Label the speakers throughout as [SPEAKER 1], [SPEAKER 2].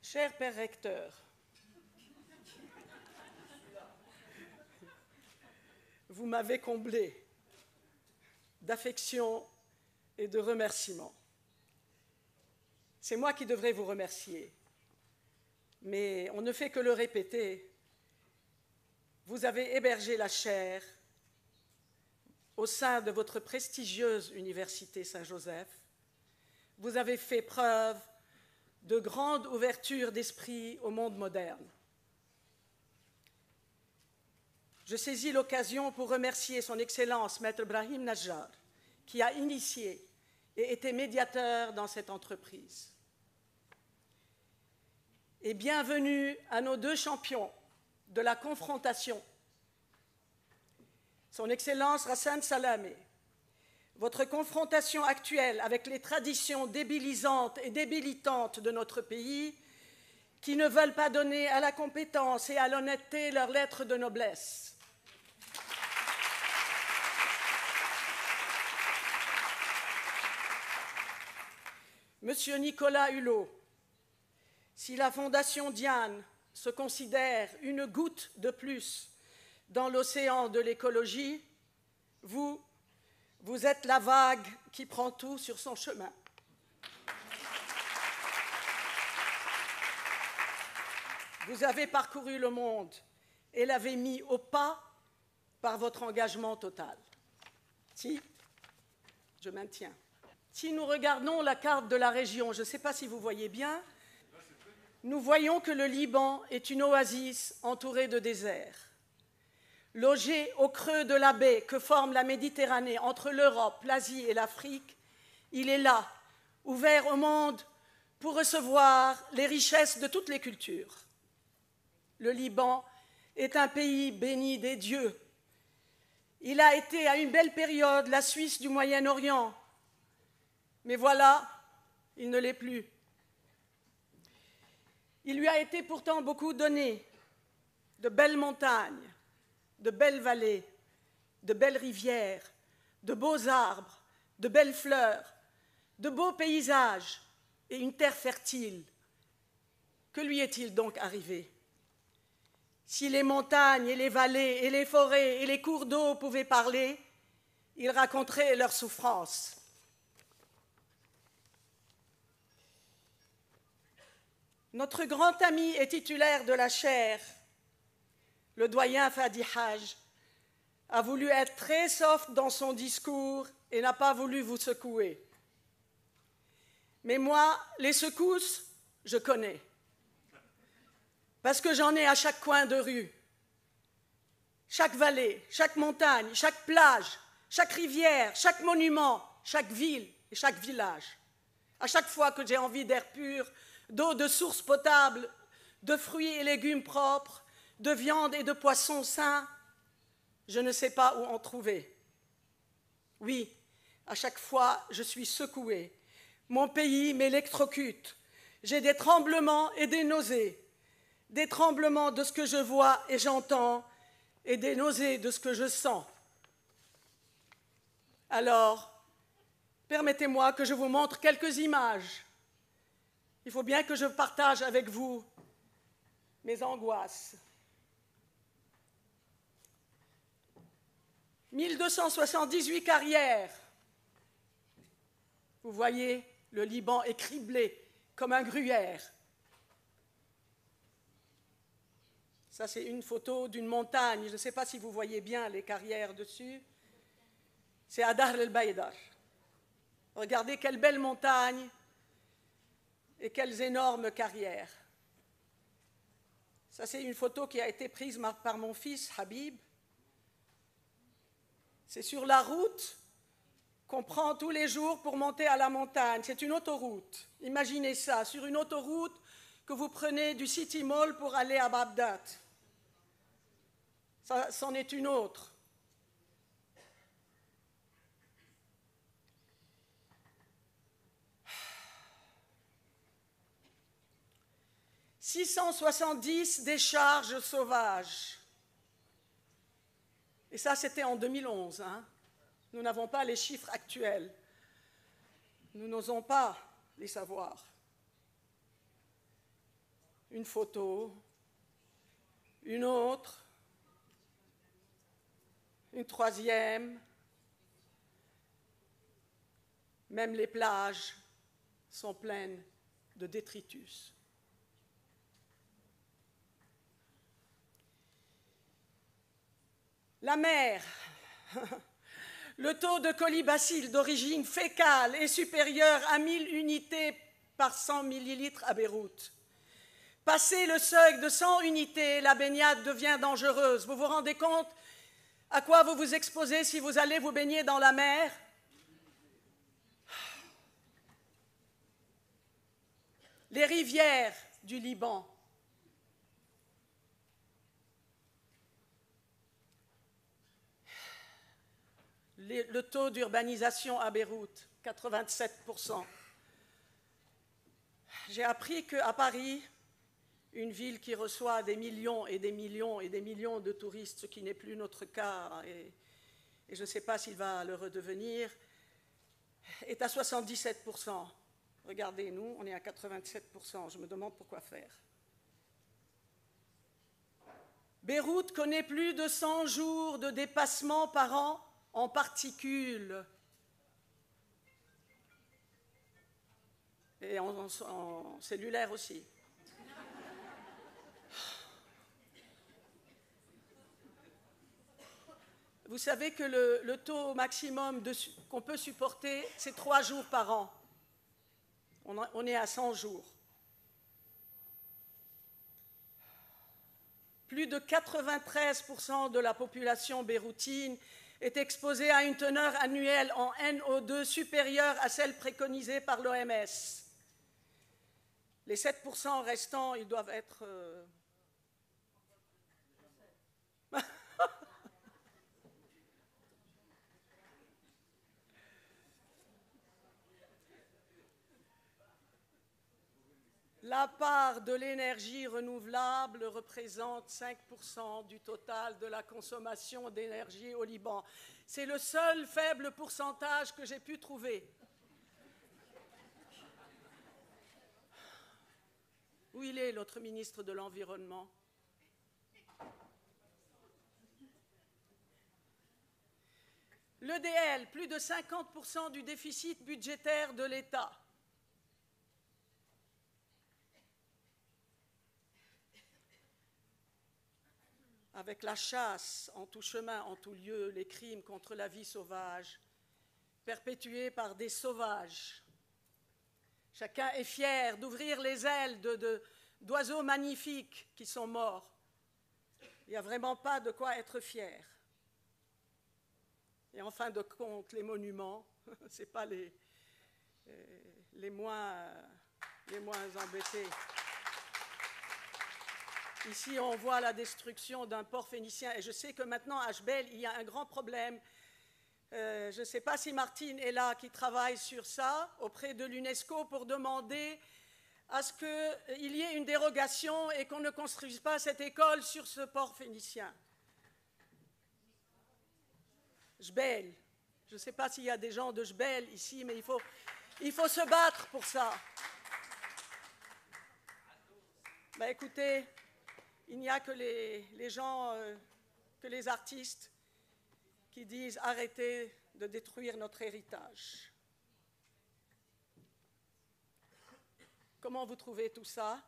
[SPEAKER 1] Cher Père Recteur, vous m'avez comblé d'affection et de remerciements. C'est moi qui devrais vous remercier, mais on ne fait que le répéter. Vous avez hébergé la chaire au sein de votre prestigieuse université Saint-Joseph. Vous avez fait preuve de grande ouverture d'esprit au monde moderne. Je saisis l'occasion pour remercier son Excellence Maître Brahim Najjar, qui a initié et été médiateur dans cette entreprise. Et bienvenue à nos deux champions de la confrontation, son Excellence Hassan Salamé. Votre confrontation actuelle avec les traditions débilisantes et débilitantes de notre pays, qui ne veulent pas donner à la compétence et à l'honnêteté leur lettre de noblesse. Monsieur Nicolas Hulot, si la Fondation Diane se considère une goutte de plus dans l'océan de l'écologie, vous êtes la vague qui prend tout sur son chemin. Vous avez parcouru le monde et l'avez mis au pas par votre engagement total. Si, je maintiens. Si nous regardons la carte de la région, je ne sais pas si vous voyez bien, nous voyons que le Liban est une oasis entourée de déserts. Logé au creux de la baie que forme la Méditerranée entre l'Europe, l'Asie et l'Afrique, il est là, ouvert au monde pour recevoir les richesses de toutes les cultures. Le Liban est un pays béni des dieux. Il a été à une belle période la Suisse du Moyen-Orient, mais voilà, il ne l'est plus. Il lui a été pourtant beaucoup donné, de belles montagnes, de belles vallées, de belles rivières, de beaux arbres, de belles fleurs, de beaux paysages et une terre fertile. Que lui est-il donc arrivé? Si les montagnes et les vallées et les forêts et les cours d'eau pouvaient parler, ils raconteraient leurs souffrances. Notre grand ami est titulaire de la chaire. Le doyen Fadi Haj a voulu être très soft dans son discours et n'a pas voulu vous secouer. Mais moi, les secousses, je connais. Parce que j'en ai à chaque coin de rue. Chaque vallée, chaque montagne, chaque plage, chaque rivière, chaque monument, chaque ville et chaque village. À chaque fois que j'ai envie d'air pur, d'eau de source potable, de fruits et légumes propres, de viande et de poissons sains, je ne sais pas où en trouver. Oui, à chaque fois, je suis secouée. Mon pays m'électrocute. J'ai des tremblements et des nausées. Des tremblements de ce que je vois et j'entends, et des nausées de ce que je sens. Alors, permettez-moi que je vous montre quelques images. Il faut bien que je partage avec vous mes angoisses. 1278 carrières. Vous voyez, le Liban est criblé comme un gruyère. Ça, c'est une photo d'une montagne. Je ne sais pas si vous voyez bien les carrières dessus. C'est à Dahr el-Baïdar. Regardez quelle belle montagne et quelles énormes carrières. Ça, c'est une photo qui a été prise par mon fils Habib. C'est sur la route qu'on prend tous les jours pour monter à la montagne. C'est une autoroute. Imaginez ça, sur une autoroute que vous prenez du City Mall pour aller à Bagdad. Ça, c'en est une autre. « 670 décharges sauvages. » Et ça, c'était en 2011. Hein. Nous n'avons pas les chiffres actuels. Nous n'osons pas les savoir. une photo, une autre, une troisième. Même les plages sont pleines de détritus. La mer, le taux de colibacilles d'origine fécale est supérieur à 1000 unités par 100 millilitres à Beyrouth. Passé le seuil de 100 unités, la baignade devient dangereuse. Vous vous rendez compte à quoi vous vous exposez si vous allez vous baigner dans la mer? Les rivières du Liban. Le taux d'urbanisation à Beyrouth, 87%. J'ai appris qu'à Paris, une ville qui reçoit des millions et des millions et des millions de touristes, ce qui n'est plus notre cas, et je ne sais pas s'il va le redevenir, est à 77%. Regardez, nous, on est à 87%. Je me demande pourquoi faire. Beyrouth connaît plus de 100 jours de dépassement par an en particules. Et en cellulaire aussi. Vous savez que le taux maximum qu'on peut supporter, c'est 3 jours par an. On est à 100 jours. Plus de 93% de la population beyroutine est exposée à une teneur annuelle en NO2 supérieure à celle préconisée par l'OMS. Les 7% restants, ils doivent être... La part de l'énergie renouvelable représente 5% du total de la consommation d'énergie au Liban. C'est le seul faible pourcentage que j'ai pu trouver. Où il est, notre ministre de l'Environnement? L'EDL, plus de 50% du déficit budgétaire de l'État. Avec la chasse en tout chemin, en tout lieu, les crimes contre la vie sauvage, perpétués par des sauvages. Chacun est fier d'ouvrir les ailes d'oiseaux magnifiques qui sont morts. Il n'y a vraiment pas de quoi être fier. Et en fin de compte, les monuments, ce n'est pas les moins embêtés. Ici, on voit la destruction d'un port phénicien. Et je sais que maintenant, à Jbel, il y a un grand problème. Je ne sais pas si Martine est là, qui travaille sur ça, auprès de l'UNESCO, pour demander à ce qu'il y ait une dérogation et qu'on ne construise pas cette école sur ce port phénicien. Jbel. Je ne sais pas s'il y a des gens de Jbel ici, mais il faut se battre pour ça. Ben, écoutez, il n'y a que les gens, que les artistes qui disent arrêtez de détruire notre héritage. Comment vous trouvez tout ça?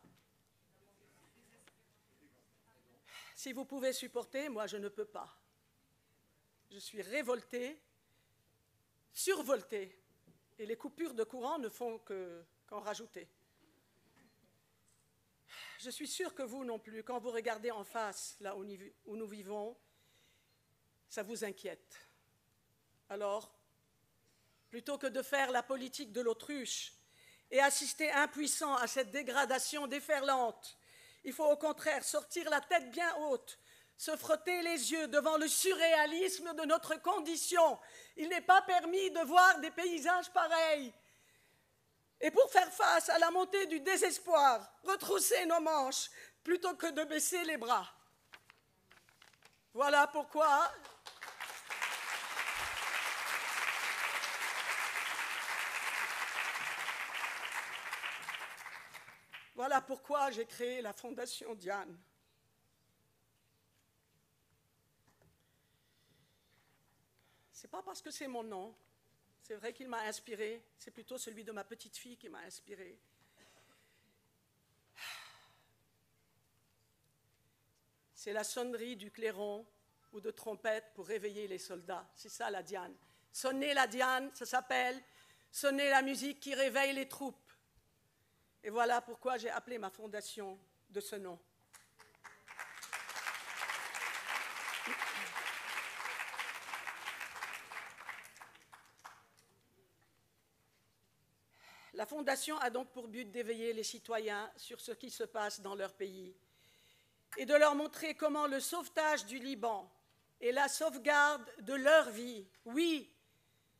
[SPEAKER 1] Si vous pouvez supporter, moi je ne peux pas. Je suis révoltée, survoltée, et les coupures de courant ne font qu'en rajouter. Je suis sûre que vous non plus, quand vous regardez en face, là où nous vivons, ça vous inquiète. Alors, plutôt que de faire la politique de l'autruche et assister impuissant à cette dégradation déferlante, il faut au contraire sortir la tête bien haute, se frotter les yeux devant le surréalisme de notre condition. Il n'est pas permis de voir des paysages pareils. Et pour faire face à la montée du désespoir, retrousser nos manches plutôt que de baisser les bras. Voilà pourquoi Voilà pourquoi j'ai créé la Fondation Diane. Ce n'est pas parce que c'est mon nom, c'est vrai qu'il m'a inspiré, c'est plutôt celui de ma petite fille qui m'a inspiré. C'est la sonnerie du clairon ou de trompette pour réveiller les soldats. C'est ça la Diane. Sonner la Diane, ça s'appelle sonner la musique qui réveille les troupes. Et voilà pourquoi j'ai appelé ma fondation de ce nom. La fondation a donc pour but d'éveiller les citoyens sur ce qui se passe dans leur pays et de leur montrer comment le sauvetage du Liban et la sauvegarde de leur vie, oui,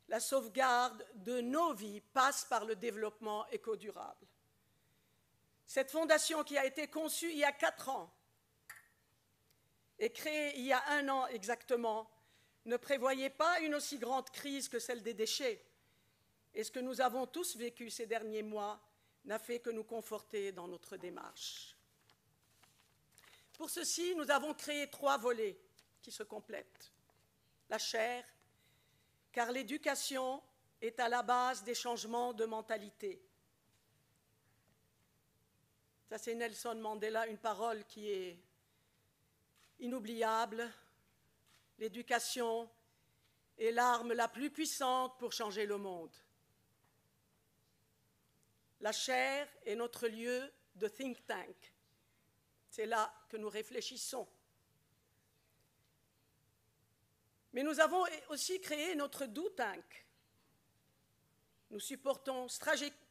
[SPEAKER 1] la sauvegarde de nos vies passe par le développement éco-durable. Cette fondation qui a été conçue il y a 4 ans et créée il y a 1 an exactement ne prévoyait pas une aussi grande crise que celle des déchets. Et ce que nous avons tous vécu ces derniers mois n'a fait que nous conforter dans notre démarche. Pour ceci, nous avons créé 3 volets qui se complètent. La chair, car l'éducation est à la base des changements de mentalité. Ça, c'est Nelson Mandela, une parole qui est inoubliable. L'éducation est l'arme la plus puissante pour changer le monde. La chair est notre lieu de think tank. C'est là que nous réfléchissons. Mais nous avons aussi créé notre do tank. Nous supportons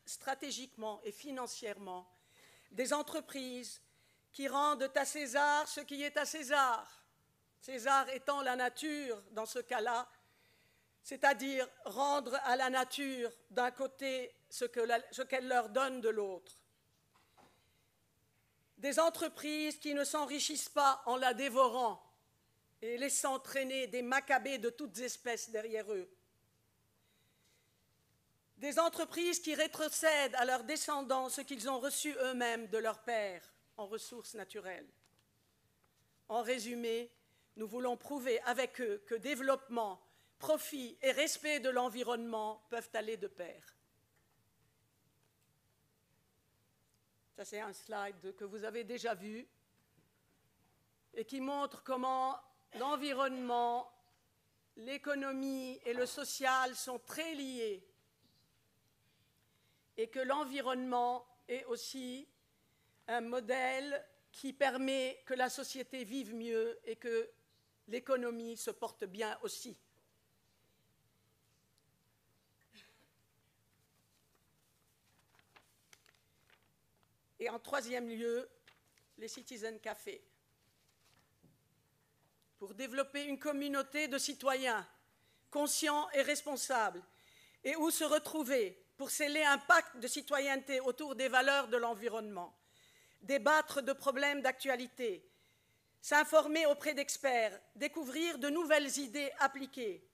[SPEAKER 1] stratégiquement et financièrement des entreprises qui rendent à César ce qui est à César. César étant la nature dans ce cas-là, c'est-à-dire rendre à la nature d'un côté ce qu'elle leur donne de l'autre. Des entreprises qui ne s'enrichissent pas en la dévorant et laissant traîner des macabées de toutes espèces derrière eux. Des entreprises qui rétrocèdent à leurs descendants ce qu'ils ont reçu eux-mêmes de leur père en ressources naturelles. En résumé, nous voulons prouver avec eux que développement, profit et respect de l'environnement peuvent aller de pair. Ça, c'est un slide que vous avez déjà vu et qui montre comment l'environnement, l'économie et le social sont très liés et que l'environnement est aussi un modèle qui permet que la société vive mieux et que l'économie se porte bien aussi. Et en 3e lieu, les Citizen Cafés. Pour développer une communauté de citoyens conscients et responsables, et où se retrouver pour sceller un pacte de citoyenneté autour des valeurs de l'environnement, débattre de problèmes d'actualité, s'informer auprès d'experts, découvrir de nouvelles idées appliquées,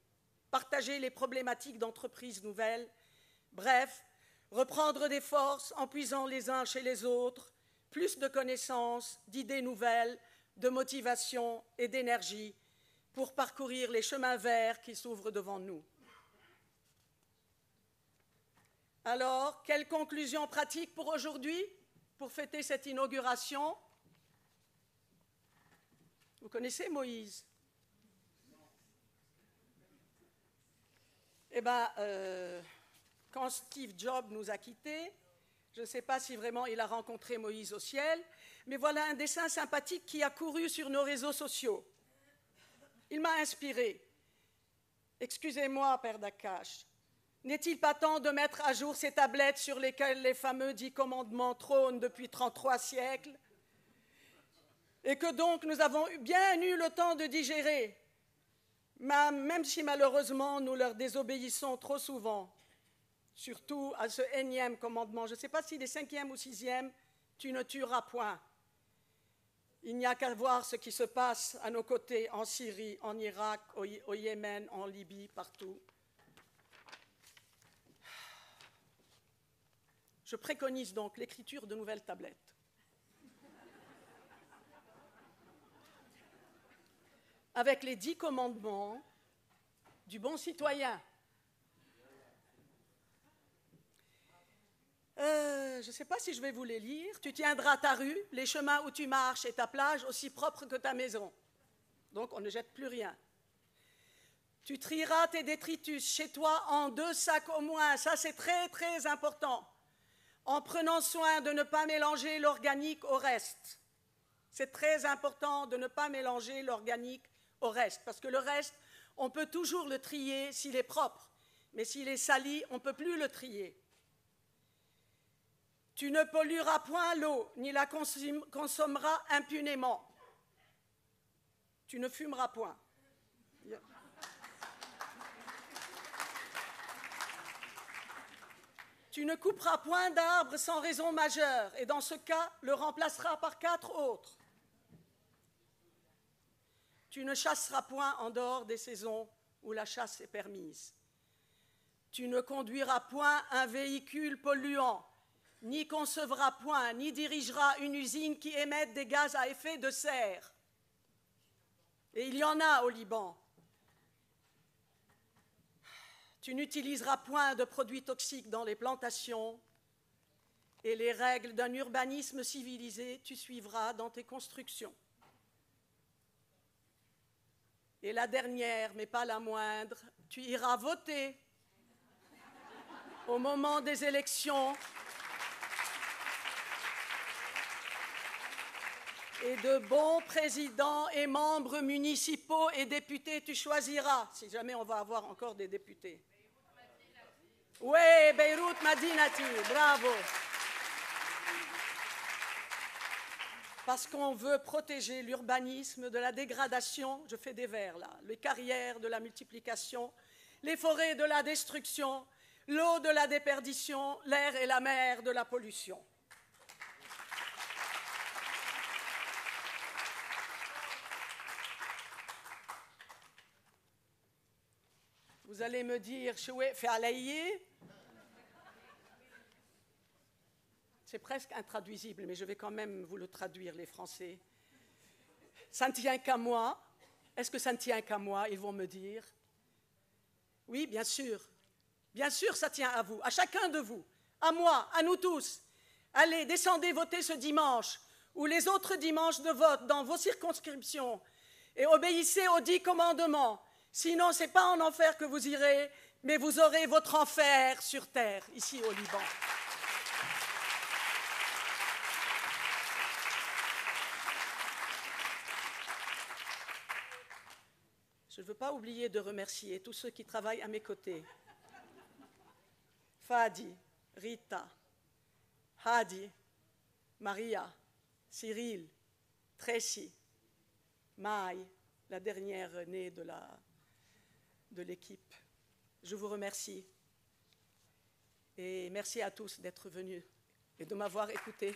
[SPEAKER 1] partager les problématiques d'entreprises nouvelles, bref, reprendre des forces en puisant les uns chez les autres, plus de connaissances, d'idées nouvelles, de motivation et d'énergie pour parcourir les chemins verts qui s'ouvrent devant nous. Alors, quelles conclusions pratiques pour aujourd'hui, pour fêter cette inauguration? Vous connaissez Moïse? Eh bien, quand Steve Jobs nous a quittés, je ne sais pas si vraiment il a rencontré Moïse au ciel, mais voilà un dessin sympathique qui a couru sur nos réseaux sociaux. Il m'a inspiré. Excusez-moi, Père Dakash, n'est-il pas temps de mettre à jour ces tablettes sur lesquelles les fameux 10 commandements trônent depuis 33 siècles et que donc nous avons bien eu le temps de digérer, même si malheureusement nous leur désobéissons trop souvent, surtout à ce énième commandement. Je ne sais pas s'il est 5e ou 6e, tu ne tueras point. Il n'y a qu'à voir ce qui se passe à nos côtés en Syrie, en Irak, au Yémen, en Libye, partout. Je préconise donc l'écriture de nouvelles tablettes. Avec les 10 commandements du bon citoyen. Je ne sais pas si je vais vous les lire. Tu tiendras ta rue, les chemins où tu marches et ta plage aussi propres que ta maison. Donc on ne jette plus rien. Tu trieras tes détritus chez toi en 2 sacs au moins. Ça, c'est très, très important. En prenant soin de ne pas mélanger l'organique au reste. C'est très important de ne pas mélanger l'organique au reste. Parce que le reste, on peut toujours le trier s'il est propre. Mais s'il est sali, on ne peut plus le trier. Tu ne pollueras point l'eau, ni la consommeras impunément. Tu ne fumeras point. Tu ne couperas point d'arbre sans raison majeure, et dans ce cas, le remplaceras par 4 autres. Tu ne chasseras point en dehors des saisons où la chasse est permise. Tu ne conduiras point un véhicule polluant, ni concevras point, ni dirigeras une usine qui émette des gaz à effet de serre. Et il y en a au Liban. Tu n'utiliseras point de produits toxiques dans les plantations et les règles d'un urbanisme civilisé, tu suivras dans tes constructions. Et la dernière, mais pas la moindre, tu iras voter au moment des élections et de bons présidents et membres municipaux et députés, tu choisiras, si jamais on va avoir encore des députés. Oui, Beyrouth Madinati, bravo. Parce qu'on veut protéger l'urbanisme de la dégradation, je fais des vers là, les carrières de la multiplication, les forêts de la destruction, l'eau de la déperdition, l'air et la mer de la pollution. Vous allez me dire, choué, fais alayé. C'est presque intraduisible, mais je vais quand même vous le traduire, les Français. Ça ne tient qu'à moi. Est-ce que ça ne tient qu'à moi, ils vont me dire. Oui, bien sûr. Bien sûr, ça tient à vous, à chacun de vous, à moi, à nous tous. Allez, descendez voter ce dimanche ou les autres dimanches de vote dans vos circonscriptions et obéissez aux 10 commandements. Sinon, ce n'est pas en enfer que vous irez, mais vous aurez votre enfer sur terre, ici au Liban. Je ne veux pas oublier de remercier tous ceux qui travaillent à mes côtés. Fadi, Rita, Hadi, Maria, Cyril, Tracy, Maï, la dernière née de l'équipe. Je vous remercie et merci à tous d'être venus et de m'avoir écouté.